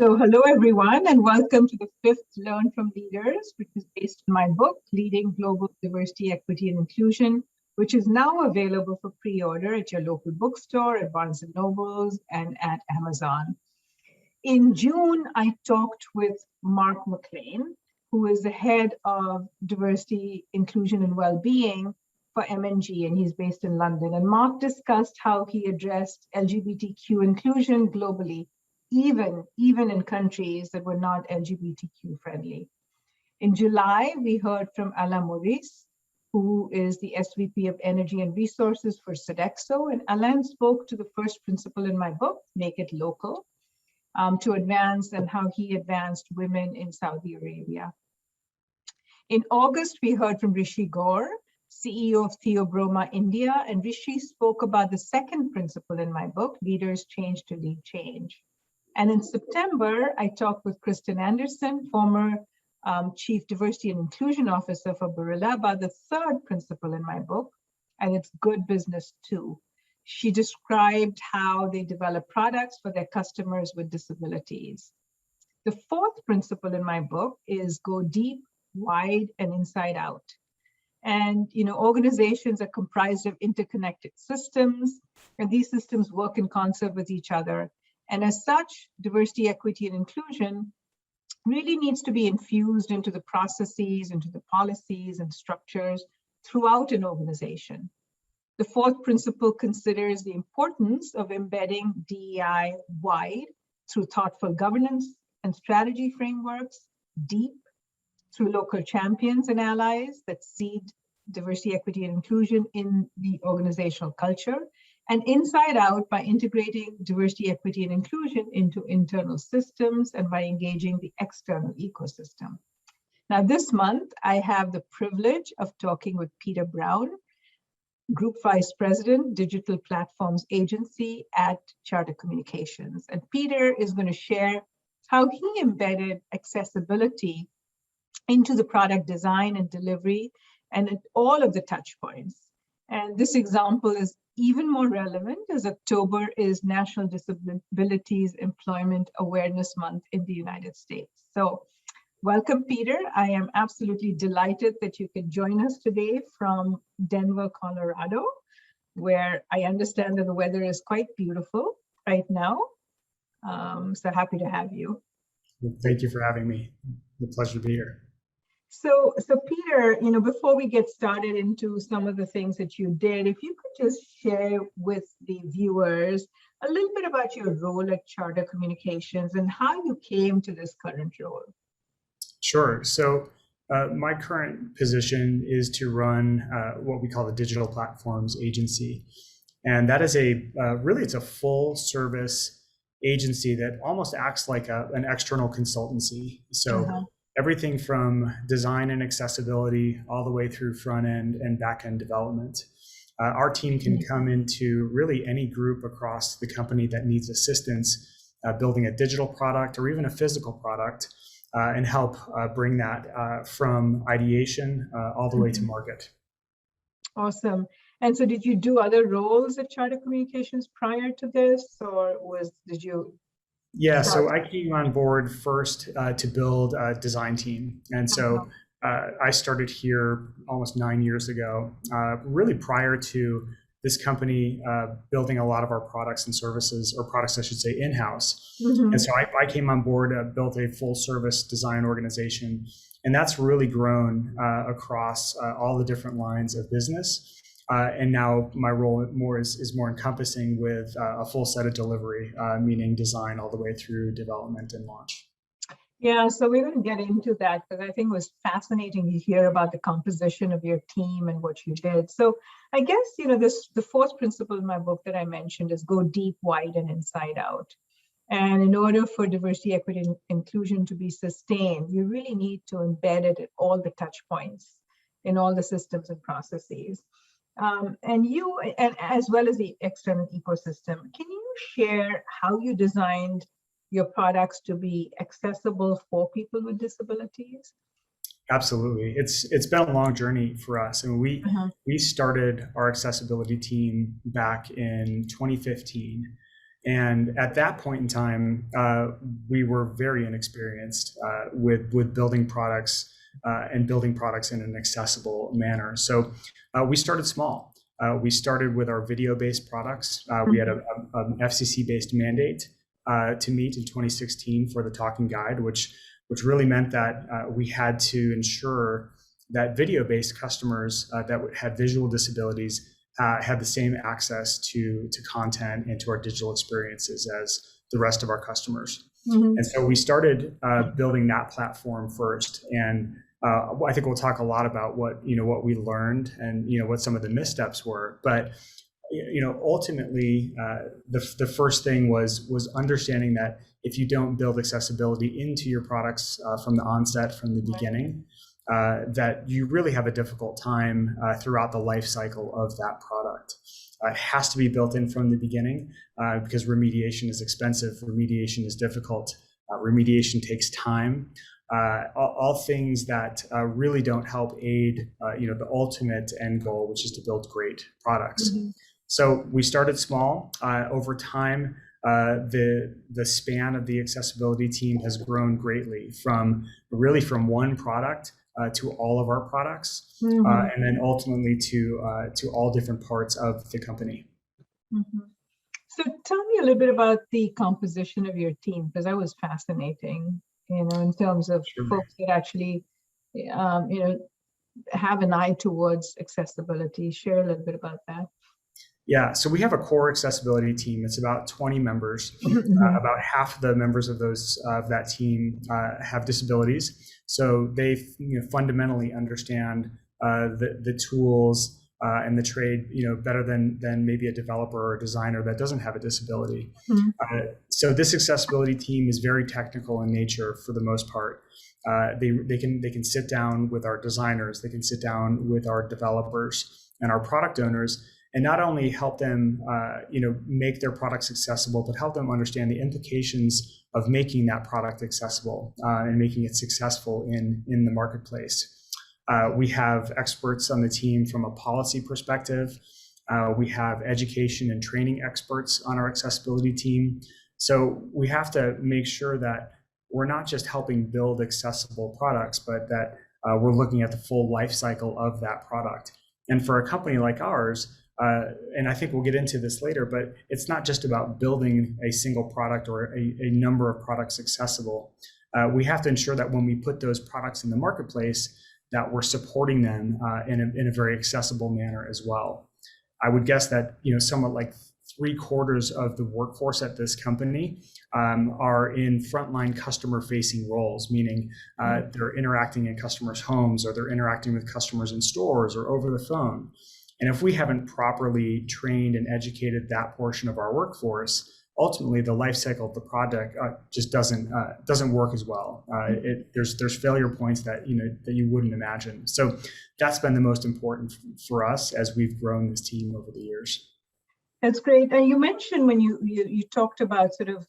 So hello, everyone, and welcome to the fifth Learn from Leaders, which is based on my book, Leading Global Diversity, Equity, and Inclusion, which is now available for pre-order at your local bookstore, at Barnes & Nobles, and at Amazon. In June, I talked with Mark McLean, who is the head of Diversity, Inclusion, and Wellbeing for M&G, and he's based in London. And Mark discussed how he addressed LGBTQ inclusion globally, even in countries that were not LGBTQ friendly. In July, we heard from Alain Maurice, who is the SVP of Energy and Resources for Sodexo. And Alain spoke to the first principle in my book, Make It Local, to advance and how he advanced women in Saudi Arabia. In August, we heard from Rishi Gaur, CEO of Theobroma India, and Rishi spoke about the second principle in my book, Leaders Change to Lead Change. And in September, I talked with Kristen Anderson, former Chief Diversity and Inclusion Officer for Barilla, about the third principle in my book, and it's good business too. She described how they develop products for their customers with disabilities. The fourth principle in my book is go deep, wide, and inside out. And organizations are comprised of interconnected systems, and these systems work in concert with each other. And as such, diversity, equity, and inclusion really needs to be infused into the processes, into the policies and structures throughout an organization. The fourth principle considers the importance of embedding DEI wide through thoughtful governance and strategy frameworks, deep through local champions and allies that seed diversity, equity, and inclusion in the organizational culture, and inside out by integrating diversity, equity, and inclusion into internal systems and by engaging the external ecosystem. Now, this month, I have the privilege of talking with Peter Brown, Group Vice President, Digital Platforms Agency at Charter Communications. And Peter is going to share how he embedded accessibility into the product design and delivery and at all of the touch points. And this example is even more relevant as October is National Disabilities Employment Awareness Month in the United States. So welcome, Peter. I am absolutely delighted that you can join us today from Denver, Colorado, where I understand that the weather is quite beautiful right now. So happy to have you. Thank you for having me. It's a pleasure to be here. So Peter, before we get started into some of the things that you did, if you could just share with the viewers a little bit about your role at Charter Communications and how you came to this current role. Sure. So my current position is to run what we call the Digital Platforms Agency. And that is it's a full service agency that almost acts like an external consultancy. So everything from design and accessibility all the way through front end and back end development. Our team can come into really any group across the company that needs assistance building a digital product or even a physical product and help bring that from ideation all the way to market. Awesome. And so did you do other roles at Charter Communications prior to this, or did you? Yeah, so I came on board first to build a design team. And so I started here almost 9 years ago, really prior to this company building a lot of our products and services, or products, I should say, in-house. And so I came on board, built a full service design organization, and that's really grown across all the different lines of business. And now my role is more encompassing with a full set of delivery, meaning design all the way through development and launch. Yeah, so we're going to get into that because I think it was fascinating to hear about the composition of your team and what you did. So I guess, the fourth principle in my book that I mentioned is go deep, wide, and inside out. And in order for diversity, equity, and inclusion to be sustained, you really need to embed it at all the touch points in all the systems and processes. And as well as the external ecosystem, can you share how you designed your products to be accessible for people with disabilities? Absolutely. It's been a long journey for us. And we started our accessibility team back in 2015. And at that point in time, we were very inexperienced with building products and building products in an accessible manner. So we started small. We started with our video-based products. We had an FCC-based mandate to meet in 2016 for the Talking Guide, which really meant that we had to ensure that video-based customers that had visual disabilities had the same access to content and to our digital experiences as the rest of our customers. Mm-hmm. And so we started building that platform first. And I think we'll talk a lot about what we learned and what some of the missteps were. But ultimately, the first thing was understanding that if you don't build accessibility into your products from the onset, from the beginning, that you really have a difficult time throughout the life cycle of that product. It has to be built in from the beginning because remediation is expensive, remediation is difficult, remediation takes time. All things that really don't help aid, the ultimate end goal, which is to build great products. Mm-hmm. So we started small. Over time, the span of the accessibility team has grown greatly from one product to all of our products, mm-hmm. And then ultimately to all different parts of the company. Mm-hmm. So tell me a little bit about the composition of your team, because that was fascinating, in terms of sure. Folks that actually, have an eye towards accessibility. Share a little bit about that. Yeah, so we have a core accessibility team. It's about 20 members. Mm-hmm. About half of the members of that team have disabilities. So they fundamentally understand the tools and the trade better than maybe a developer or a designer that doesn't have a disability. Mm-hmm. So this accessibility team is very technical in nature for the most part. They can sit down with our designers, they can sit down with our developers and our product owners, and not only help them, make their products accessible, but help them understand the implications of making that product accessible and making it successful in the marketplace. We have experts on the team from a policy perspective. We have education and training experts on our accessibility team. So we have to make sure that we're not just helping build accessible products, but that we're looking at the full life cycle of that product. And for a company like ours, and I think we'll get into this later, but it's not just about building a single product or a number of products accessible. We have to ensure that when we put those products in the marketplace, that we're supporting them in a very accessible manner as well. I would guess that somewhat like 3/4 of the workforce at this company are in frontline customer-facing roles, meaning they're interacting in customers' homes, or they're interacting with customers in stores or over the phone. And if we haven't properly trained and educated that portion of our workforce, ultimately the life cycle of the project just doesn't work as well. There's failure points that you wouldn't imagine. So that's been the most important for us as we've grown this team over the years. That's great. And you mentioned when you talked about sort of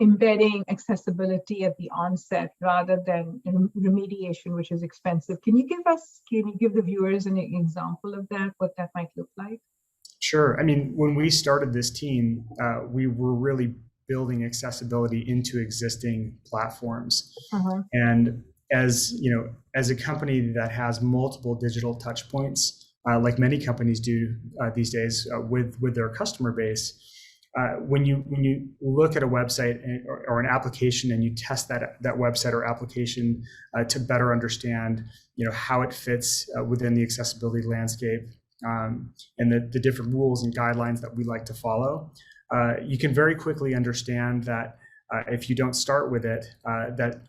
embedding accessibility at the onset rather than remediation, which is expensive. Can you give the viewers an example of that, what that might look like? Sure. I mean, when we started this team, we were really building accessibility into existing platforms. Uh-huh. And as a company that has multiple digital touch points, like many companies do these days with their customer base, when you look at a website or an application and you test that website or application to better understand how it fits within the accessibility landscape and the different rules and guidelines that we like to follow, you can very quickly understand that if you don't start with it, that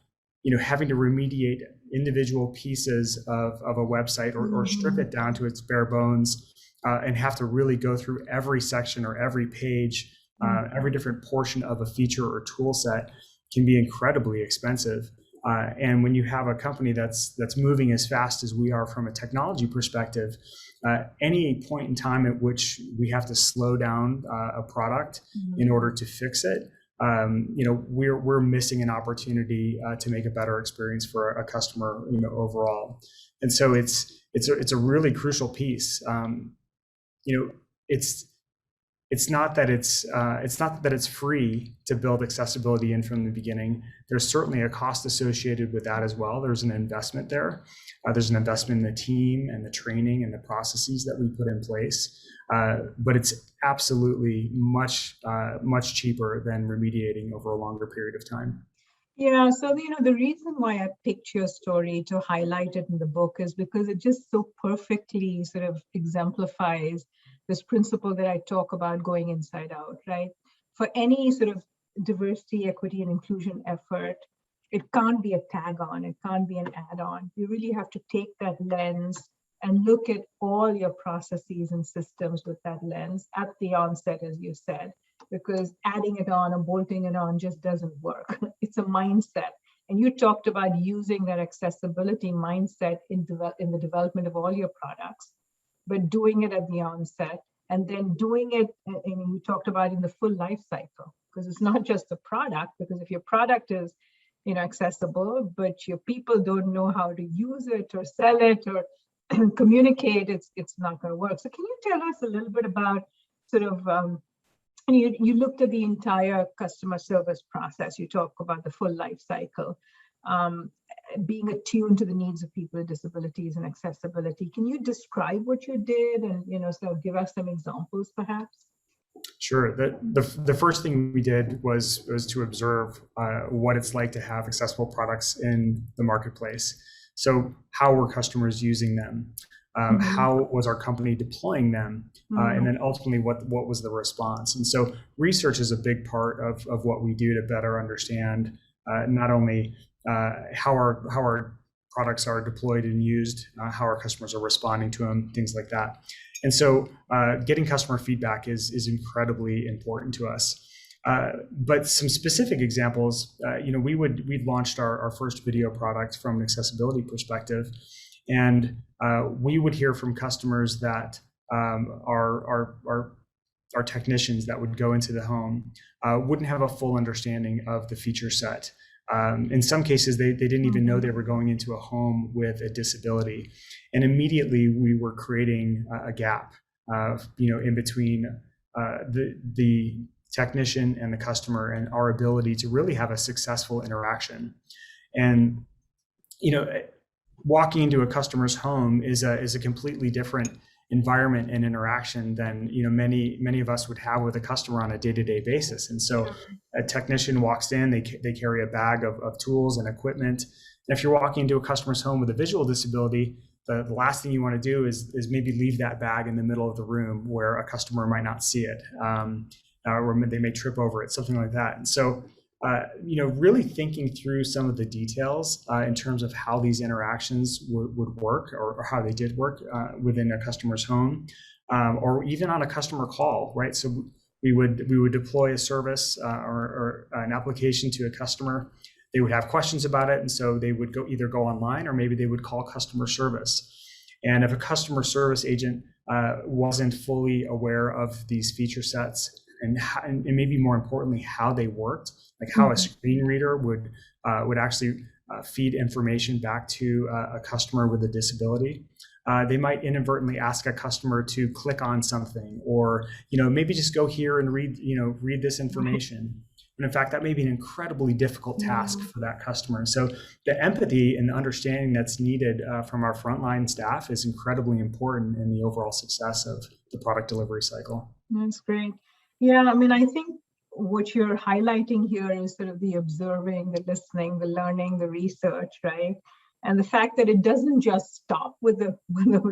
having to remediate individual pieces of a website or strip it down to its bare bones and have to really go through every section or every page, every different portion of a feature or tool set can be incredibly expensive. And when you have a company that's moving as fast as we are from a technology perspective, any point in time at which we have to slow down a product in order to fix it, we're missing an opportunity to make a better experience for a customer, overall. And so it's a really crucial piece. it's not that it's free to build accessibility in from the beginning. There's certainly a cost associated with that as well. There's an investment there. There's an investment in the team and the training and the processes that we put in place. But it's absolutely much cheaper than remediating over a longer period of time. Yeah, so the reason why I picked your story to highlight it in the book is because it just so perfectly sort of exemplifies this principle that I talk about going inside out, right? For any sort of diversity, equity, and inclusion effort, it can't be a tag on, it can't be an add-on. You really have to take that lens and look at all your processes and systems with that lens at the onset, as you said, because adding it on or bolting it on just doesn't work. It's a mindset. And you talked about using that accessibility mindset in the development of all your products, but doing it at the onset and then doing it, and you talked about in the full life cycle, because it's not just the product, because if your product is accessible, but your people don't know how to use it or sell it or communicate, it's not going to work. So can you tell us a little bit about sort of and you looked at the entire customer service process. You talk about the full life cycle, being attuned to the needs of people with disabilities and accessibility. Can you describe what you did and sort of give us some examples, perhaps? Sure. The first thing we did was to observe what it's like to have accessible products in the marketplace. So how were customers using them? How was our company deploying them? And then ultimately, what was the response? And so research is a big part of what we do to better understand not only how our products are deployed and used, how our customers are responding to them, things like that. And so getting customer feedback is incredibly important to us. But some specific examples, we'd launched our first video product from an accessibility perspective, and we would hear from customers that our technicians that would go into the home wouldn't have a full understanding of the feature set. In some cases, they didn't even know they were going into a home with a disability, and immediately we were creating a gap, in between the technician and the customer, and our ability to really have a successful interaction. And walking into a customer's home is a completely different environment and interaction than many of us would have with a customer on a day-to-day basis. And so a technician walks in, they carry a bag of tools and equipment. And if you're walking into a customer's home with a visual disability, the last thing you want to do is maybe leave that bag in the middle of the room where a customer might not see it, or they may trip over it, something like that. And so really thinking through some of the details in terms of how these interactions would work, or how they did work within a customer's home, or even on a customer call, right? So we would deploy a service or an application to a customer. They would have questions about it, and so they would either go online, or maybe they would call customer service. And if a customer service agent wasn't fully aware of these feature sets, and maybe more importantly, how they worked, like how a screen reader would actually feed information back to a customer with a disability, they might inadvertently ask a customer to click on something, or maybe just go here and read this information. And in fact, that may be an incredibly difficult task for that customer. So the empathy and the understanding that's needed from our frontline staff is incredibly important in the overall success of the product delivery cycle. That's great. Yeah, I mean, I think what you're highlighting here is sort of the observing, the listening, the learning, the research, right? And the fact that it doesn't just stop with the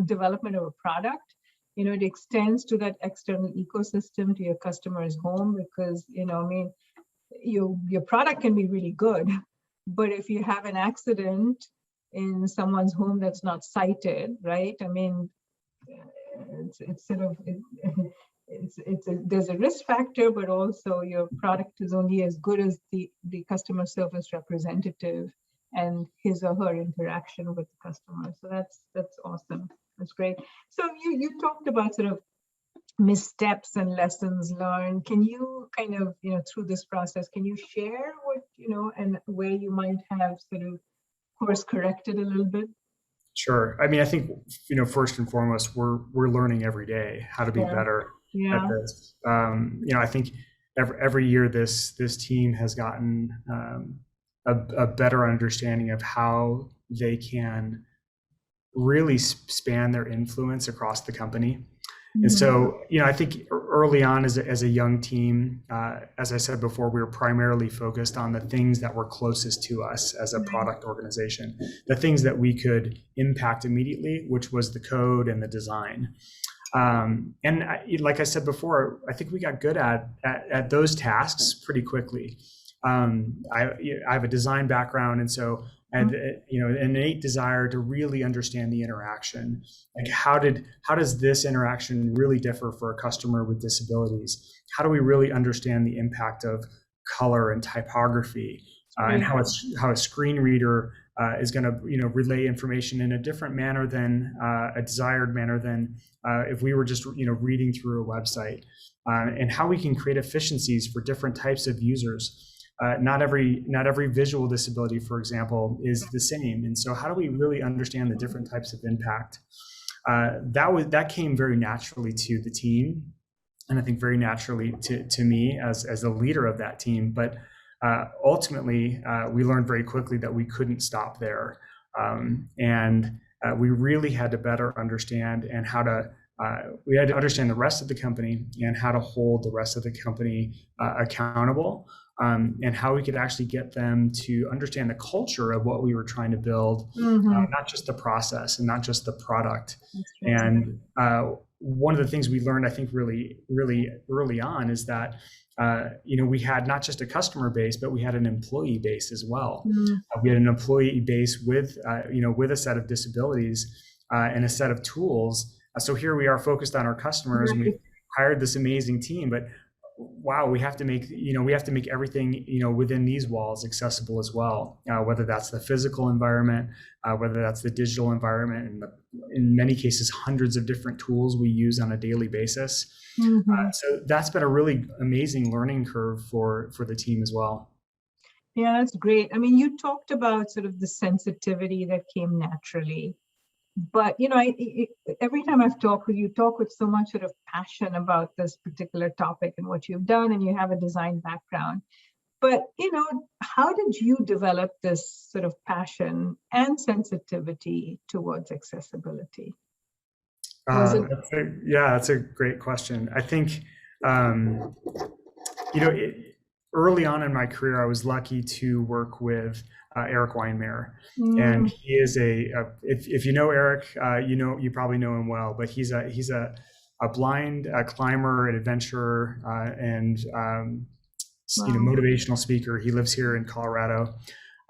development of a product. It extends to that external ecosystem, to your customer's home, because your product can be really good, but if you have an accident in someone's home that's not cited, right? I mean, it's sort of there's a risk factor, but also your product is only as good as the customer service representative and his or her interaction with the customer. So that's awesome. That's great. So you talked about sort of missteps and lessons learned. Can you kind of, through this process, can you share what, and where you might have sort of course corrected a little bit? Sure. I mean, I think, first and foremost, we're learning every day how to be better at Yeah. this. I think every year this team has gotten a better understanding of how they can really span their influence across the company. And Mm-hmm. so, I think early on as a young team, as I said before, we were primarily focused on the things that were closest to us as a Right. product organization, the things that we could impact immediately, which was the code and the design. Like I said before, I think we got good at those tasks pretty quickly. I have a design background, and so I had an innate desire to really understand the interaction. Like how does this interaction really differ for a customer with disabilities? How do we really understand the impact of color and typography, and Right. how a screen reader is going to relay information in a different manner than a desired manner than if we were just reading through a website, and how we can create efficiencies for different types of users. Not every visual disability, for example, is the same, and so how do we really understand the different types of impact? That came very naturally to the team, and I think very naturally to me as the leader of that team. But ultimately, we learned very quickly that we couldn't stop there, and we really had to better understand and how to. We had to understand the rest of the company and how to hold the rest of the company accountable, and how we could actually get them to understand the culture of what we were trying to build, Mm-hmm. not just the process and not just the product. That's right. And one of the things we learned, I think, really, really early on is that we had not just a customer base, but we had an employee base as well. Mm. We had an employee base with with a set of disabilities and a set of tools. So here we are focused on our customers, and we've Right. hired this amazing team, but wow, we have to make everything within these walls accessible as well. Whether that's the physical environment, whether that's the digital environment, and in many cases hundreds of different tools we use on a daily basis. Mm-hmm. So that's been a really amazing learning curve for the team as well. Yeah, that's great. I mean, you talked about sort of the sensitivity that came naturally. But every time I've talked with you, talk with so much sort of passion about this particular topic and what you've done, and you have a design background. But how did you develop this sort of passion and sensitivity towards accessibility? Was it? That's a great question. I think um, you know, early on in my career, I was lucky to work with Eric Weinmeier, and Mm. he is if you know Eric, you probably know him well, but he's a blind climber and adventurer, and Wow. motivational speaker. He lives here in Colorado.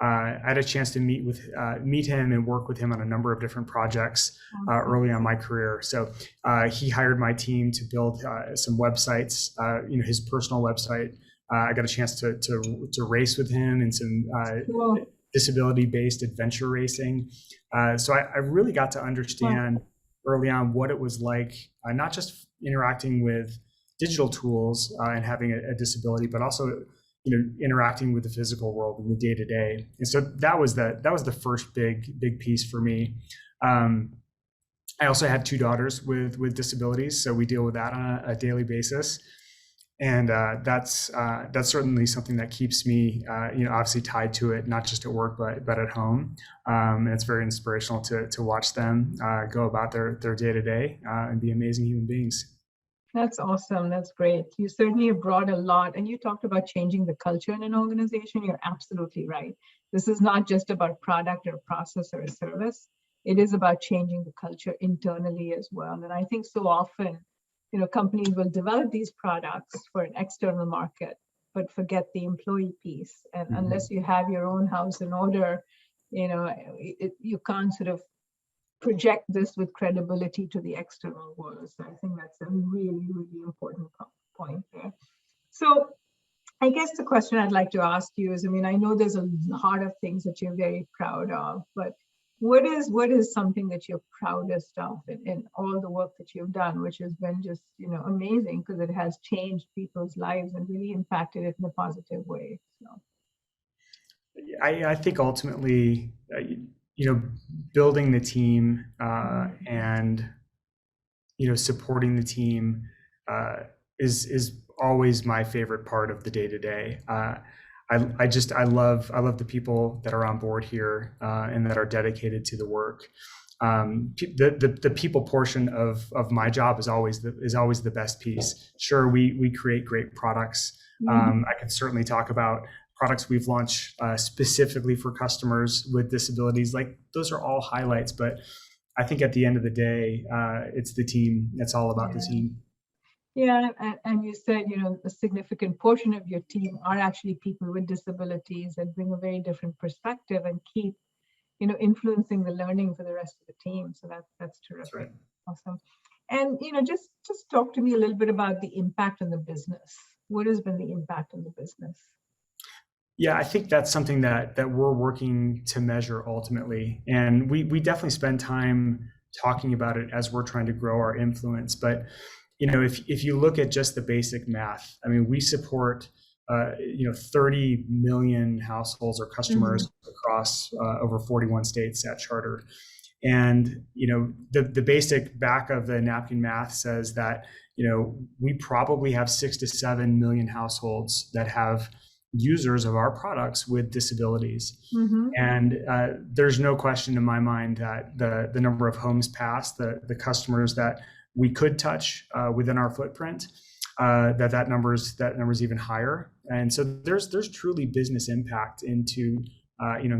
I had a chance to meet him and work with him on a number of different projects Awesome. early on my career. So he hired my team to build some websites. His personal website. I got a chance to race with him in some Cool. disability-based adventure racing. So I really got to Wow. understand early on what it was like, not just interacting with digital tools and having a disability, but also interacting with the physical world in the day to day. And so that was the first big piece for me. I also had two daughters with disabilities, so we deal with that on a daily basis, and that's certainly something that keeps me obviously tied to it, not just at work but at home. And it's very inspirational to watch them go about their day to day and be amazing human beings. That's awesome. That's great. You certainly have brought a lot, and you talked about changing the culture in an organization. You're absolutely right. This is not just about product or process or a service. It is about changing the culture internally as well. And I think so often, companies will develop these products for an external market, but forget the employee piece. And Mhm. unless you have your own house in order, you can't sort of project this with credibility to the external world. So I think that's a really, really important point there. So I guess the question I'd like to ask you is, I mean, I know there's a lot of things that you're very proud of, but what is something that you're proudest of in all the work that you've done, which has been just, amazing because it has changed people's lives and really impacted it in a positive way. So. I think ultimately, building the team Mhm. and supporting the team is always my favorite part of the day to day. I love the people that are on board here and that are dedicated to the work. The people portion of my job is always the best piece. Sure, we create great products. I can certainly talk about products we've launched specifically for customers with disabilities. Like those are all highlights, but I think at the end of the day, it's the team. It's all about the team. Yeah, and you said, a significant portion of your team are actually people with disabilities that bring a very different perspective and keep, influencing the learning for the rest of the team. So that's terrific. That's right. Awesome. And, just talk to me a little bit about the impact on the business. What has been the impact on the business? Yeah, I think that's something that we're working to measure ultimately. And we definitely spend time talking about it as we're trying to grow our influence. But, if you look at just the basic math, I mean, we support 30 million households or customers across over 41 states at Charter. And, the basic back of the napkin math says that, we probably have 6 to 7 million households that have users of our products with disabilities. And there's no question in my mind that the number of homes passed, the customers that we could touch within our footprint, that number's even higher. And so there's truly business impact into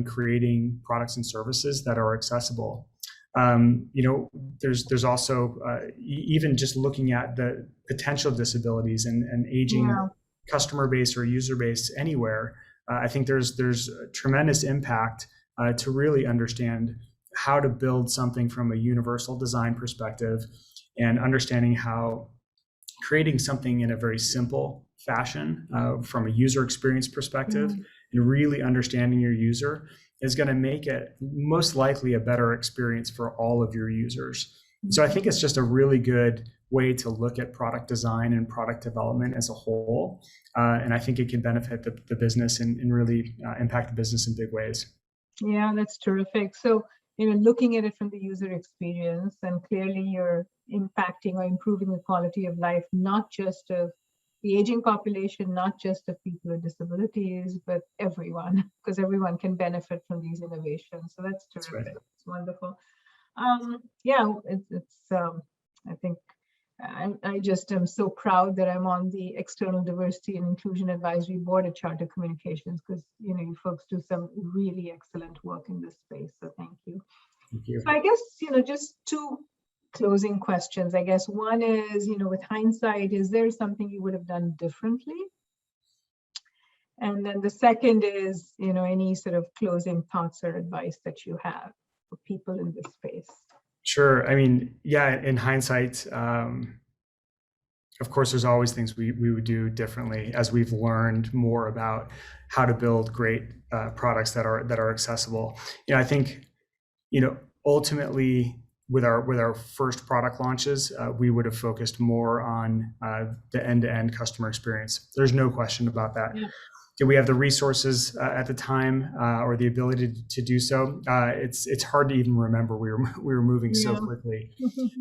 creating products and services that are accessible. There's also even just looking at the potential disabilities and aging customer base or user base anywhere. I think there's a tremendous impact to really understand how to build something from a universal design perspective, and understanding how creating something in a very simple fashion from a user experience perspective and really understanding your user is going to make it most likely a better experience for all of your users. So I think it's just a really good way to look at product design and product development as a whole. And I think it can benefit the business and really impact the business in big ways. Yeah, that's terrific. So, looking at it from the user experience, and clearly you're impacting or improving the quality of life, not just of the aging population, not just of people with disabilities, but everyone, because everyone can benefit from these innovations. So that's terrific. That's right. It's wonderful. I think I just am so proud that I'm on the External Diversity and Inclusion Advisory Board at Charter Communications, because you folks do some really excellent work in this space. So thank you. Thank you. So I guess just two closing questions. I guess one is, with hindsight, is there something you would have done differently? And then the second is, any sort of closing thoughts or advice that you have for people in this space. Sure. I mean, yeah, in hindsight, of course, there's always things we would do differently as we've learned more about how to build great products that are accessible. I think, ultimately with our first product launches, we would have focused more on the end-to-end customer experience. There's no question about that. Yeah. Did we have the resources at the time or the ability to do so? It's hard to even remember. We were moving so quickly,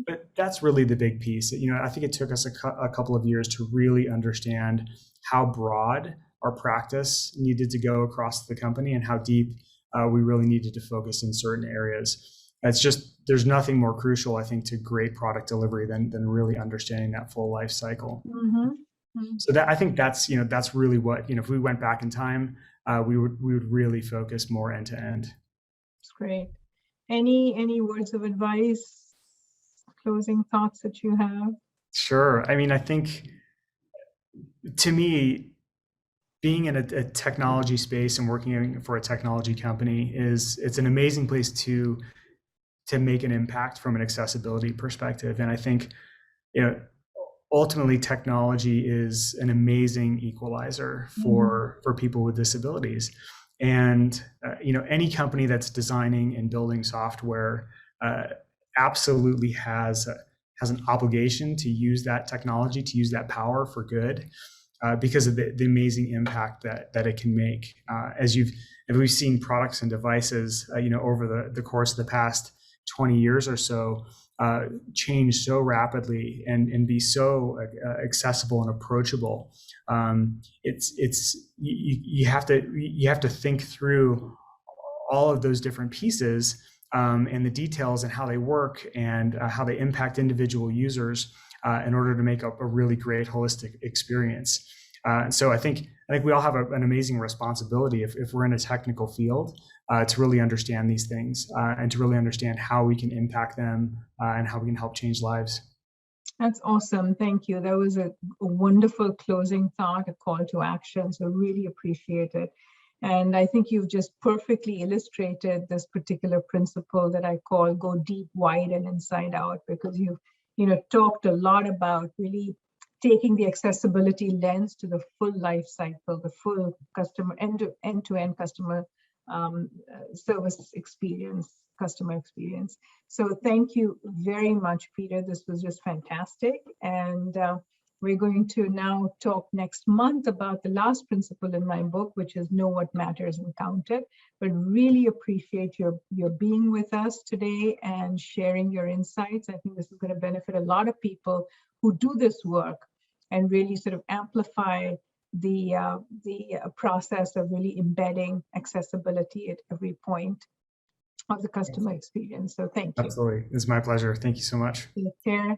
but that's really the big piece. I think it took us a couple of years to really understand how broad our practice needed to go across the company and how deep we really needed to focus in certain areas. It's just, there's nothing more crucial, I think, to great product delivery than really understanding that full life cycle. So that, I think that's really what, if we went back in time, we would really focus more end to end. That's great. Any words of advice, closing thoughts that you have? Sure. I mean, I think to me, being in a technology space and working for a technology company it's an amazing place to make an impact from an accessibility perspective. And I think, ultimately, technology is an amazing equalizer for people with disabilities. And any company that's designing and building software absolutely has an obligation to use that technology, to use that power for good, because of the amazing impact that it can make. As we've seen products and devices, over the course of the past 20 years or so, change so rapidly and be so accessible and approachable. You have to think through all of those different pieces and the details and how they work and how they impact individual users in order to make a really great holistic experience. So I think we all have an amazing responsibility if we're in a technical field to really understand these things and to really understand how we can impact them and how we can help change lives. That's awesome. Thank you. That was a wonderful closing thought, a call to action. So really appreciate it. And I think you've just perfectly illustrated this particular principle that I call go deep, wide, and inside out, because you've talked a lot about really taking the accessibility lens to the full life cycle, the full customer end-to-end customer service experience, customer experience. So thank you very much, Peter. This was just fantastic. And we're going to now talk next month about the last principle in my book, which is know what matters and count it. But really appreciate your being with us today and sharing your insights. I think this is going to benefit a lot of people who do this work and really sort of amplify the process of really embedding accessibility at every point of the customer experience. So thank you. Absolutely. It's my pleasure. Thank you so much. Take care.